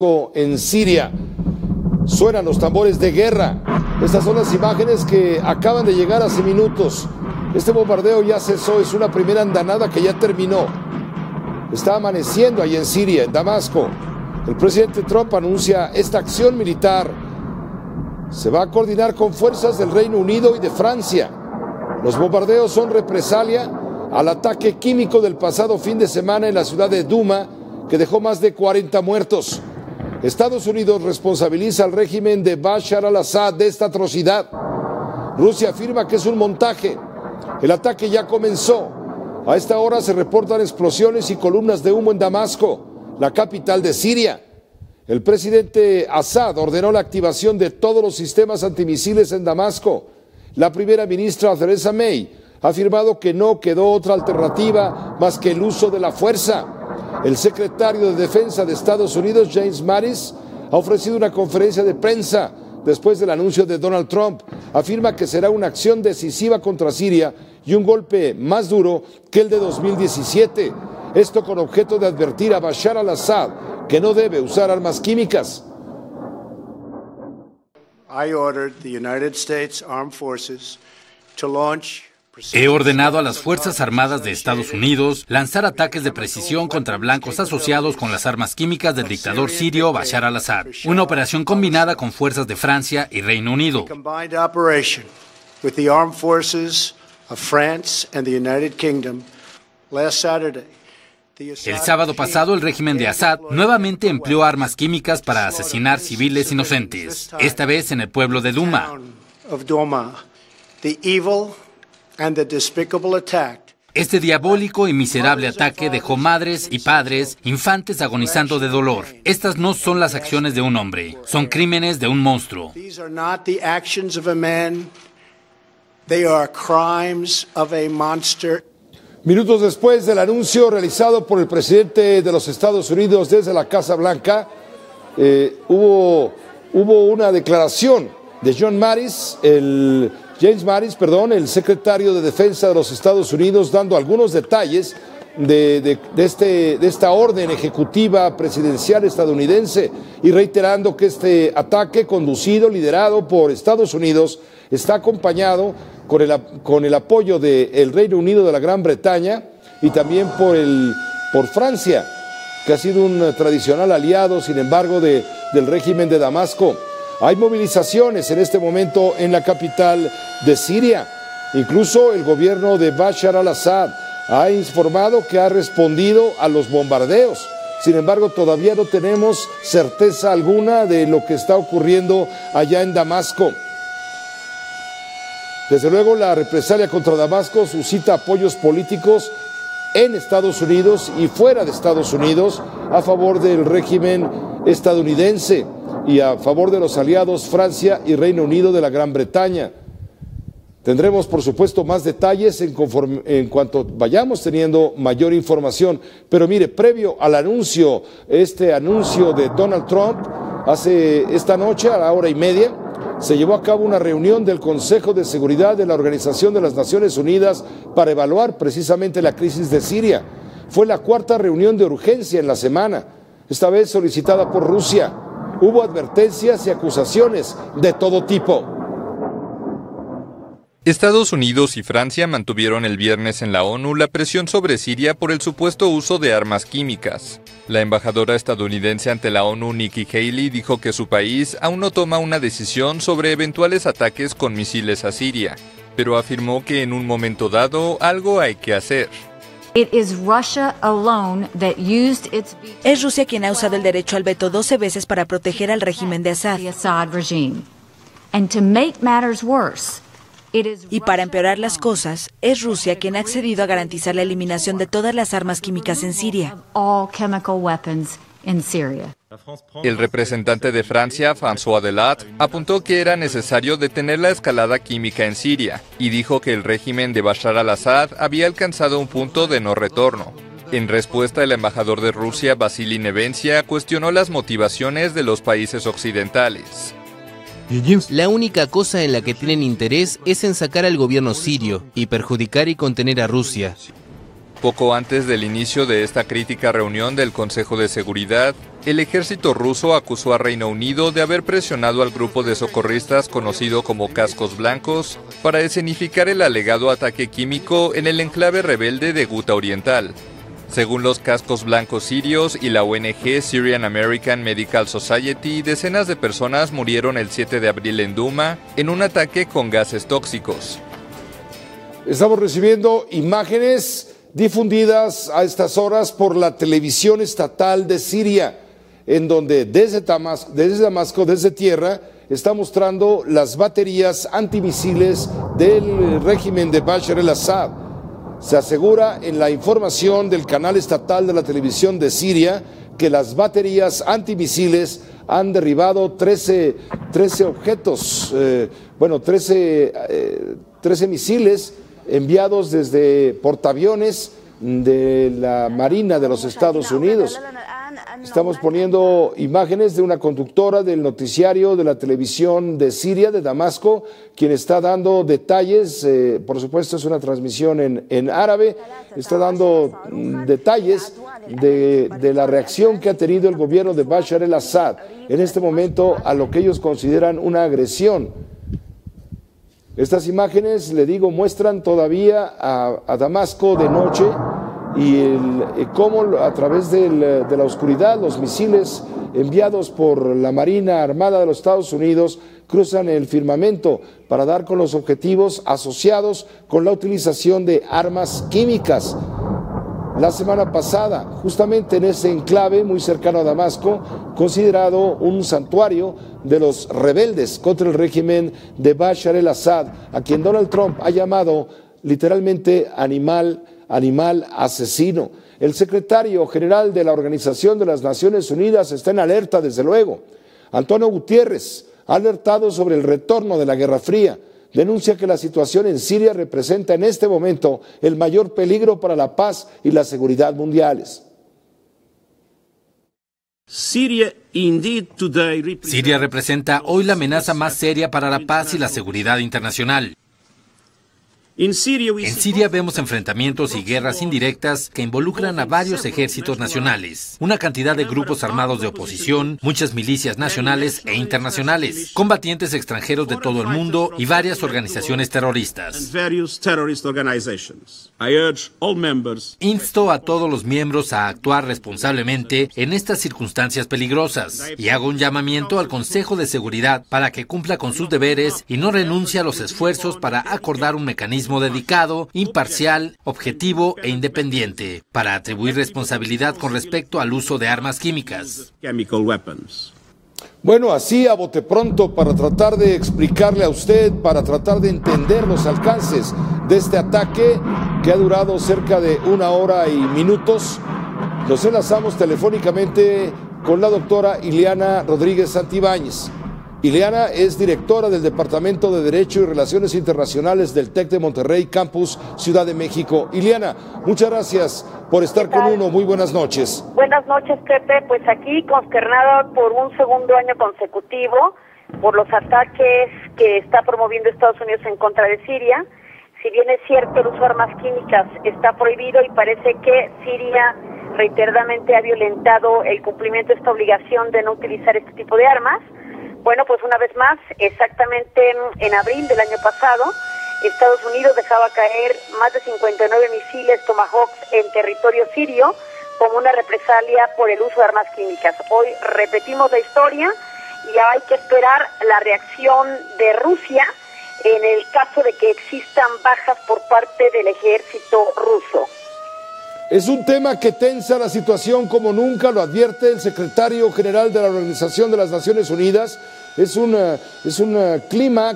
En Siria. Suenan los tambores de guerra. Estas son las imágenes que acaban de llegar hace minutos. Este bombardeo ya cesó, es una primera andanada que ya terminó. Está amaneciendo ahí en Siria, en Damasco. El presidente Trump anuncia esta acción militar. Se va a coordinar con fuerzas del Reino Unido y de Francia. Los bombardeos son represalia al ataque químico del pasado fin de semana en la ciudad de Douma, que dejó más de 40 muertos. Estados Unidos responsabiliza al régimen de Bashar al-Assad de esta atrocidad. Rusia afirma que es un montaje. El ataque ya comenzó. A esta hora se reportan explosiones y columnas de humo en Damasco, la capital de Siria. El presidente Assad ordenó la activación de todos los sistemas antimisiles en Damasco. La primera ministra Theresa May ha afirmado que no quedó otra alternativa más que el uso de la fuerza. El secretario de Defensa de Estados Unidos, James Mattis, ha ofrecido una conferencia de prensa después del anuncio de Donald Trump. Afirma que será una acción decisiva contra Siria y un golpe más duro que el de 2017. Esto con objeto de advertir a Bashar al-Assad que no debe usar armas químicas. I ordered the United States Armed Forces to launch. He ordenado a las Fuerzas Armadas de Estados Unidos lanzar ataques de precisión contra blancos asociados con las armas químicas del dictador sirio Bashar al-Assad. Una operación combinada con fuerzas de Francia y Reino Unido. El sábado pasado, el régimen de Assad nuevamente empleó armas químicas para asesinar civiles inocentes, esta vez en el pueblo de Douma. Este diabólico y miserable ataque dejó madres y padres, infantes agonizando de dolor. Estas no son las acciones de un hombre, son crímenes de un monstruo. Minutos después del anuncio realizado por el presidente de los Estados Unidos desde la Casa Blanca, hubo una declaración de James Mattis, el secretario de Defensa de los Estados Unidos, dando algunos detalles de esta orden ejecutiva presidencial estadounidense y reiterando que este ataque liderado por Estados Unidos, está acompañado con el apoyo del Reino Unido de la Gran Bretaña y también por Francia, que ha sido un tradicional aliado, sin embargo, del régimen de Damasco. Hay movilizaciones en este momento en la capital de Siria. Incluso el gobierno de Bashar al-Assad ha informado que ha respondido a los bombardeos. Sin embargo, todavía no tenemos certeza alguna de lo que está ocurriendo allá en Damasco. Desde luego, la represalia contra Damasco suscita apoyos políticos en Estados Unidos y fuera de Estados Unidos a favor del régimen estadounidense y a favor de los aliados Francia y Reino Unido de la Gran Bretaña. Tendremos, por supuesto, más detalles en cuanto vayamos teniendo mayor información. Pero mire, previo al anuncio, este anuncio de Donald Trump, esta noche a la 1:30, se llevó a cabo una reunión del Consejo de Seguridad de la Organización de las Naciones Unidas para evaluar precisamente la crisis de Siria. Fue la cuarta reunión de urgencia en la semana, esta vez solicitada por Rusia. Hubo advertencias y acusaciones de todo tipo. Estados Unidos y Francia mantuvieron el viernes en la ONU la presión sobre Siria por el supuesto uso de armas químicas. La embajadora estadounidense ante la ONU, Nikki Haley, dijo que su país aún no toma una decisión sobre eventuales ataques con misiles a Siria, pero afirmó que en un momento dado algo hay que hacer. Es Rusia quien ha usado el derecho al veto 12 veces para proteger al régimen de Assad. Y para empeorar las cosas, es Rusia quien ha accedido a garantizar la eliminación de todas las armas químicas en Siria. El representante de Francia, François Delat, apuntó que era necesario detener la escalada química en Siria y dijo que el régimen de Bashar al-Assad había alcanzado un punto de no retorno. En respuesta, el embajador de Rusia, Vasily Nevencia, cuestionó las motivaciones de los países occidentales. La única cosa en la que tienen interés es en sacar al gobierno sirio y perjudicar y contener a Rusia. Poco antes del inicio de esta crítica reunión del Consejo de Seguridad, el ejército ruso acusó a Reino Unido de haber presionado al grupo de socorristas conocido como Cascos Blancos para escenificar el alegado ataque químico en el enclave rebelde de Ghouta Oriental. Según los Cascos Blancos sirios y la ONG Syrian American Medical Society, decenas de personas murieron el 7 de abril en Douma en un ataque con gases tóxicos. Estamos recibiendo imágenes difundidas a estas horas por la televisión estatal de Siria, en donde desde Damasco, desde tierra, está mostrando las baterías antimisiles del régimen de Bashar al-Assad. Se asegura en la información del canal estatal de la televisión de Siria que las baterías antimisiles han derribado 13 objetos, 13 misiles enviados desde portaaviones de la Marina de los Estados Unidos. Estamos poniendo imágenes de una conductora del noticiario de la televisión de Siria, de Damasco, quien está dando detalles, por supuesto es una transmisión en árabe, está dando detalles de la reacción que ha tenido el gobierno de Bashar al-Assad en este momento a lo que ellos consideran una agresión. Estas imágenes, le digo, muestran todavía a Damasco de noche y cómo a través de la oscuridad los misiles enviados por la Marina Armada de los Estados Unidos cruzan el firmamento para dar con los objetivos asociados con la utilización de armas químicas. La semana pasada, justamente en ese enclave muy cercano a Damasco, considerado un santuario de los rebeldes contra el régimen de Bashar al-Assad, a quien Donald Trump ha llamado literalmente animal asesino. El secretario general de la Organización de las Naciones Unidas está en alerta, desde luego. Antonio Guterres ha alertado sobre el retorno de la Guerra Fría. Denuncia que la situación en Siria representa en este momento el mayor peligro para la paz y la seguridad mundiales. Siria representa hoy la amenaza más seria para la paz y la seguridad internacional. En Siria vemos enfrentamientos y guerras indirectas que involucran a varios ejércitos nacionales, una cantidad de grupos armados de oposición, muchas milicias nacionales e internacionales, combatientes extranjeros de todo el mundo y varias organizaciones terroristas. Insto a todos los miembros a actuar responsablemente en estas circunstancias peligrosas y hago un llamamiento al Consejo de Seguridad para que cumpla con sus deberes y no renuncie a los esfuerzos para acordar un mecanismo dedicado, imparcial, objetivo e independiente para atribuir responsabilidad con respecto al uso de armas químicas. Bueno, así a bote pronto, para tratar de explicarle a usted, para tratar de entender los alcances de este ataque que ha durado cerca de 1 hora y minutos, nos enlazamos telefónicamente con la doctora Ileana Rodríguez Santibáñez. Ileana es directora del Departamento de Derecho y Relaciones Internacionales del TEC de Monterrey, Campus Ciudad de México. Ileana, muchas gracias por estar con uno. Muy buenas noches. Buenas noches, Pepe. Pues aquí consternada por un segundo año consecutivo por los ataques que está promoviendo Estados Unidos en contra de Siria. Si bien es cierto, el uso de armas químicas está prohibido y parece que Siria reiteradamente ha violentado el cumplimiento de esta obligación de no utilizar este tipo de armas. Bueno, pues una vez más, exactamente en abril del año pasado, Estados Unidos dejaba caer más de 59 misiles Tomahawk en territorio sirio como una represalia por el uso de armas químicas. Hoy repetimos la historia y hay que esperar la reacción de Rusia en el caso de que existan bajas por parte del ejército ruso. Es un tema que tensa la situación como nunca, lo advierte el secretario general de la Organización de las Naciones Unidas. Es un clima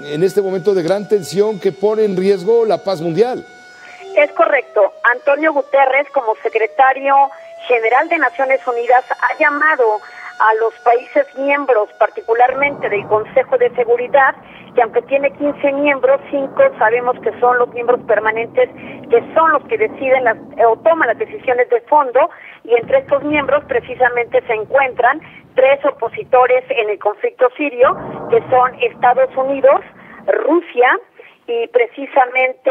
en este momento de gran tensión que pone en riesgo la paz mundial. Es correcto. Antonio Guterres, como secretario general de Naciones Unidas, ha llamado a los países miembros, particularmente del Consejo de Seguridad, que aunque tiene 15 miembros, 5 sabemos que son los miembros permanentes, que son los que deciden o toman las decisiones de fondo, y entre estos miembros precisamente se encuentran 3 opositores en el conflicto sirio, que son Estados Unidos, Rusia y precisamente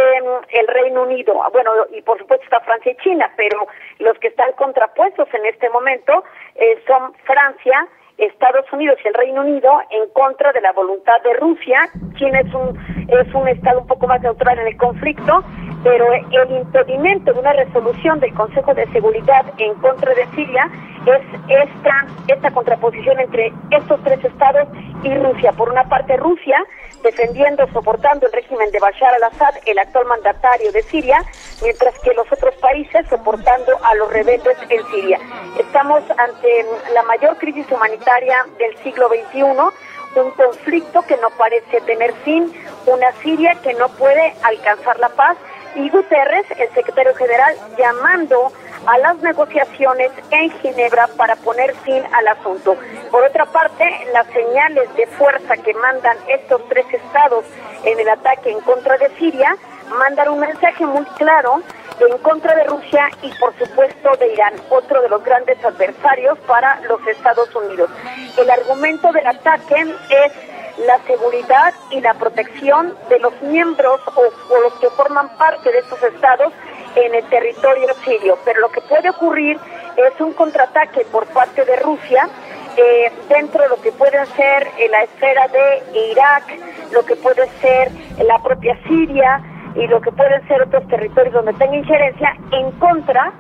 el Reino Unido, bueno, y por supuesto está Francia y China, pero los que están contrapuestos en este momento son Francia, Estados Unidos y el Reino Unido en contra de la voluntad de Rusia. China es un estado un poco más neutral en el conflicto, pero el impedimento de una resolución del Consejo de Seguridad en contra de Siria es esta contraposición entre estos tres estados y Rusia. Por una parte, Rusia defendiendo, soportando el régimen de Bashar al-Assad, el actual mandatario de Siria, mientras que los otros países soportando a los rebeldes en Siria. Estamos ante la mayor crisis humanitaria del siglo XXI, un conflicto que no parece tener fin, una Siria que no puede alcanzar la paz, y Guterres, el secretario general, llamando a las negociaciones en Ginebra para poner fin al asunto. Por otra parte, las señales de fuerza que mandan estos tres estados en el ataque en contra de Siria mandan un mensaje muy claro en contra de Rusia y por supuesto de Irán, otro de los grandes adversarios para los Estados Unidos. El argumento del ataque es la seguridad y la protección de los miembros o los que forman parte de estos estados en el territorio sirio. Pero lo que puede ocurrir es un contraataque por parte de Rusia dentro de lo que puede ser la esfera de Irak, lo que puede ser la propia Siria y lo que pueden ser otros territorios donde tenga injerencia en contra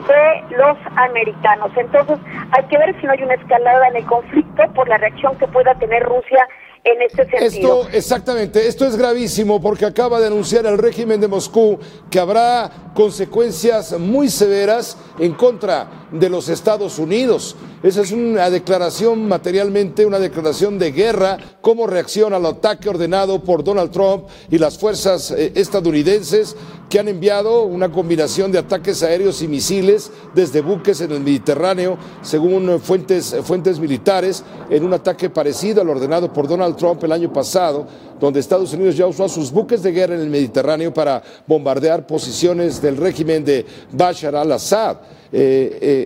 de los americanos. Entonces hay que ver si no hay una escalada en el conflicto por la reacción que pueda tener Rusia en este sentido. Exactamente, esto es gravísimo porque acaba de anunciar el régimen de Moscú que habrá consecuencias muy severas en contra de los Estados Unidos. Esa es una declaración materialmente, una declaración de guerra como reacción al ataque ordenado por Donald Trump y las fuerzas estadounidenses que han enviado una combinación de ataques aéreos y misiles desde buques en el Mediterráneo, según fuentes militares, en un ataque parecido al ordenado por Donald Trump el año pasado, donde Estados Unidos ya usó a sus buques de guerra en el Mediterráneo para bombardear posiciones del régimen de Bashar al-Assad.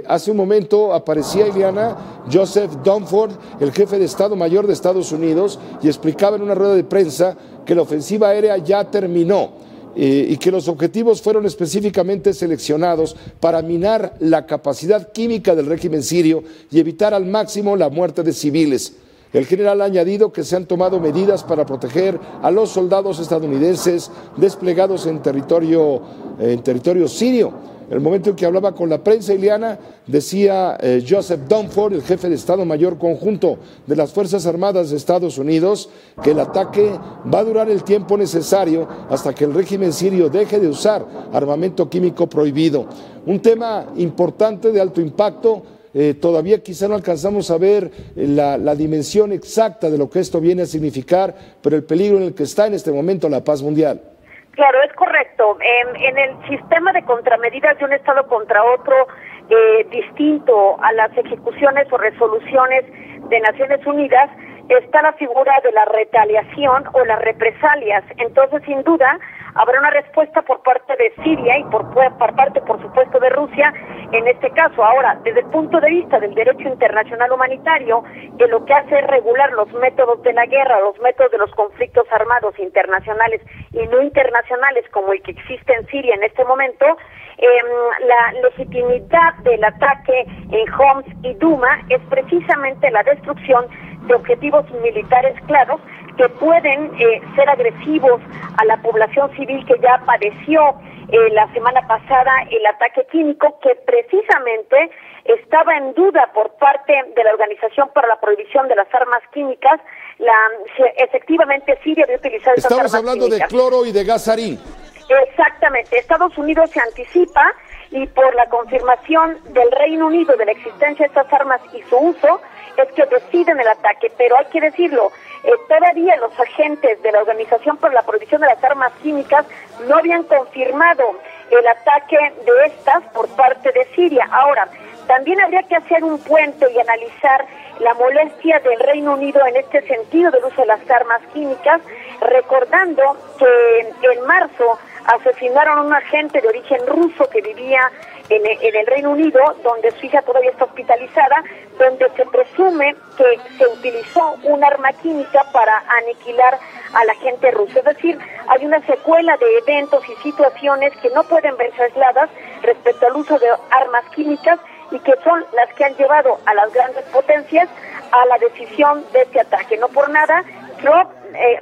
Hace un momento aparecía, Ileana, Joseph Dunford, el jefe de Estado Mayor de Estados Unidos, y explicaba en una rueda de prensa que la ofensiva aérea ya terminó y que los objetivos fueron específicamente seleccionados para minar la capacidad química del régimen sirio y evitar al máximo la muerte de civiles. El general ha añadido que se han tomado medidas para proteger a los soldados estadounidenses desplegados en territorio sirio. En el momento en que hablaba con la prensa, Ileana, decía Joseph Dunford, el jefe de Estado Mayor Conjunto de las Fuerzas Armadas de Estados Unidos, que el ataque va a durar el tiempo necesario hasta que el régimen sirio deje de usar armamento químico prohibido. Un tema importante de alto impacto. Todavía quizá no alcanzamos a ver la dimensión exacta de lo que esto viene a significar, pero el peligro en el que está en este momento la paz mundial. Claro, es correcto. En el sistema de contramedidas de un Estado contra otro distinto a las ejecuciones o resoluciones de Naciones Unidas está la figura de la retaliación o las represalias. Entonces, sin duda, habrá una respuesta por parte de Siria y por parte, por supuesto, de Rusia en este caso. Ahora, desde el punto de vista del derecho internacional humanitario, que lo que hace es regular los métodos de la guerra, los métodos de los conflictos armados internacionales y no internacionales como el que existe en Siria en este momento, la legitimidad del ataque en Homs y Duma es precisamente la destrucción de objetivos militares claros que pueden ser agresivos a la población civil que ya padeció la semana pasada el ataque químico, que precisamente estaba en duda por parte de la Organización para la Prohibición de las Armas Químicas. Efectivamente Siria había utilizado esas armas químicas. Estamos hablando de cloro y de gas sarín. Exactamente. Estados Unidos se anticipa y por la confirmación del Reino Unido de la existencia de estas armas y su uso es que deciden el ataque, pero hay que decirlo, todavía los agentes de la Organización por la Prohibición de las Armas Químicas no habían confirmado el ataque de estas por parte de Siria. Ahora, también habría que hacer un puente y analizar la molestia del Reino Unido en este sentido del uso de las armas químicas, recordando que en marzo asesinaron a un agente de origen ruso que vivía en el Reino Unido, donde su hija todavía está hospitalizada, donde se presume que se utilizó un arma química para aniquilar al agente ruso. Es decir, hay una secuela de eventos y situaciones que no pueden verse aisladas respecto al uso de armas químicas y que son las que han llevado a las grandes potencias a la decisión de este ataque. No por nada, Trump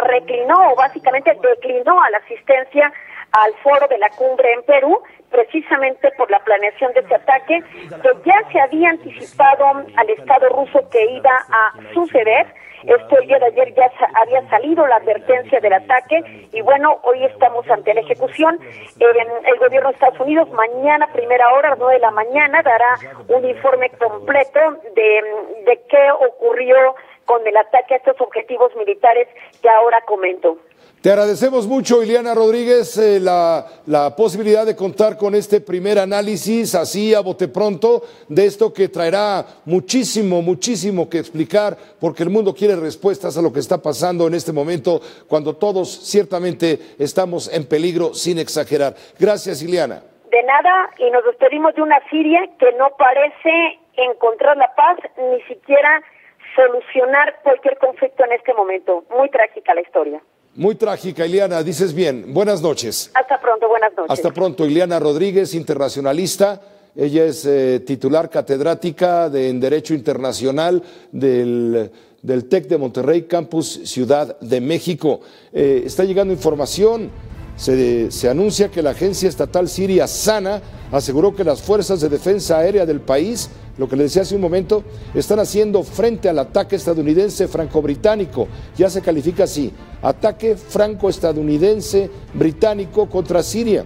reclinó o básicamente declinó a la asistencia al foro de la cumbre en Perú, precisamente por la planeación de este ataque, que ya se había anticipado al Estado ruso que iba a suceder. Esto el día de ayer ya había salido la advertencia del ataque y bueno, hoy estamos ante la ejecución. El gobierno de Estados Unidos mañana, primera hora, a las 9 de la mañana, dará un informe completo de qué ocurrió con el ataque a estos objetivos militares que ahora comento. Te agradecemos mucho, Ileana Rodríguez, la posibilidad de contar con este primer análisis, así a bote pronto, de esto que traerá muchísimo que explicar, porque el mundo quiere respuestas a lo que está pasando en este momento, cuando todos ciertamente estamos en peligro, sin exagerar. Gracias, Ileana. De nada, y nos despedimos de una Siria que no parece encontrar la paz, ni siquiera solucionar cualquier conflicto en este momento. Muy trágica la historia. Muy trágica, Ileana, dices bien. Buenas noches. Hasta pronto, buenas noches. Hasta pronto, Ileana Rodríguez, internacionalista. Ella es titular catedrática en Derecho Internacional del TEC de Monterrey, Campus Ciudad de México. Está llegando información. Se anuncia que la agencia estatal siria SANA aseguró que las fuerzas de defensa aérea del país, lo que le decía hace un momento, están haciendo frente al ataque estadounidense franco-británico. Ya se califica así, ataque franco-estadounidense británico contra Siria.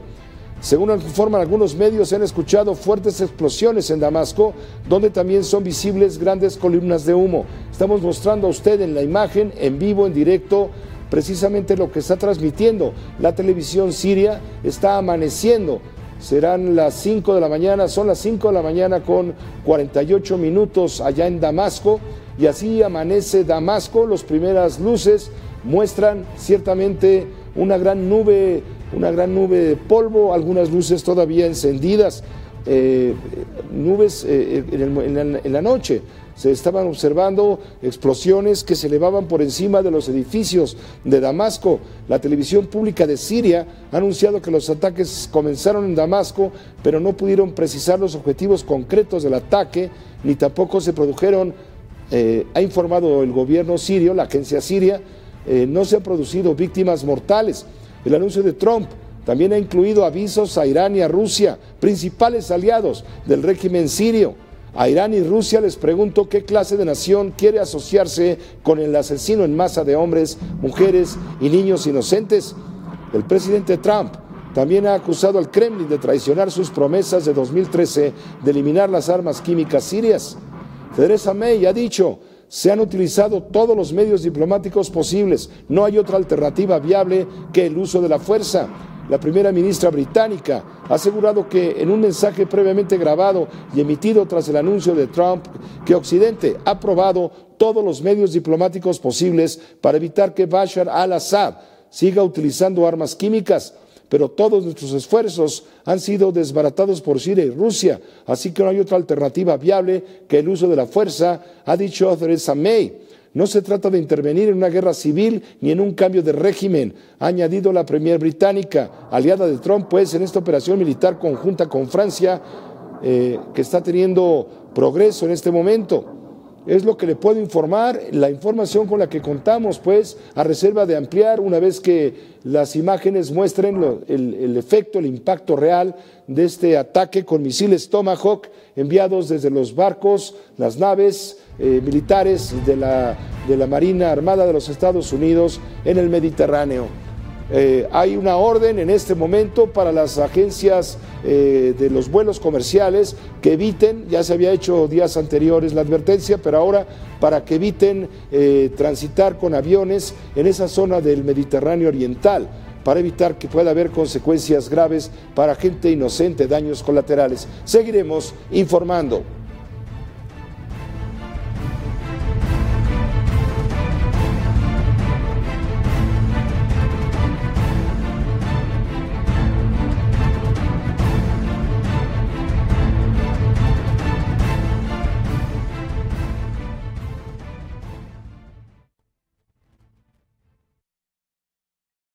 Según informan algunos medios, se han escuchado fuertes explosiones en Damasco, donde también son visibles grandes columnas de humo. Estamos mostrando a usted en la imagen, en vivo, en directo, precisamente lo que está transmitiendo la televisión siria. Está amaneciendo. Serán las 5 de la mañana, son las 5 de la mañana con 48 minutos allá en Damasco, y así amanece Damasco. Las primeras luces muestran ciertamente una gran nube de polvo, algunas luces todavía encendidas, nubes en la noche. Se estaban observando explosiones que se elevaban por encima de los edificios de Damasco. La televisión pública de Siria ha anunciado que los ataques comenzaron en Damasco, pero no pudieron precisar los objetivos concretos del ataque, ni tampoco se produjeron, ha informado el gobierno sirio, la agencia siria, no se han producido víctimas mortales. El anuncio de Trump también ha incluido avisos a Irán y a Rusia, principales aliados del régimen sirio. A Irán y Rusia les pregunto qué clase de nación quiere asociarse con el asesino en masa de hombres, mujeres y niños inocentes. El presidente Trump también ha acusado al Kremlin de traicionar sus promesas de 2013 de eliminar las armas químicas sirias. Theresa May ha dicho: se han utilizado todos los medios diplomáticos posibles, no hay otra alternativa viable que el uso de la fuerza. La primera ministra británica ha asegurado que en un mensaje previamente grabado y emitido tras el anuncio de Trump, que Occidente ha probado todos los medios diplomáticos posibles para evitar que Bashar al-Assad siga utilizando armas químicas, pero todos nuestros esfuerzos han sido desbaratados por Siria y Rusia, así que no hay otra alternativa viable que el uso de la fuerza, ha dicho Theresa May. No se trata de intervenir en una guerra civil ni en un cambio de régimen, ha añadido la premier británica, aliada de Trump, pues, en esta operación militar conjunta con Francia, que está teniendo progreso en este momento. Es lo que le puedo informar, la información con la que contamos, pues, a reserva de ampliar una vez que las imágenes muestren el efecto, el impacto real de este ataque con misiles Tomahawk enviados desde los barcos, las naves militares de la Marina Armada de los Estados Unidos en el Mediterráneo. Hay una orden en este momento para las agencias de los vuelos comerciales que eviten, ya se había hecho días anteriores la advertencia, pero ahora para que eviten transitar con aviones en esa zona del Mediterráneo oriental, para evitar que pueda haber consecuencias graves para gente inocente, daños colaterales. Seguiremos informando.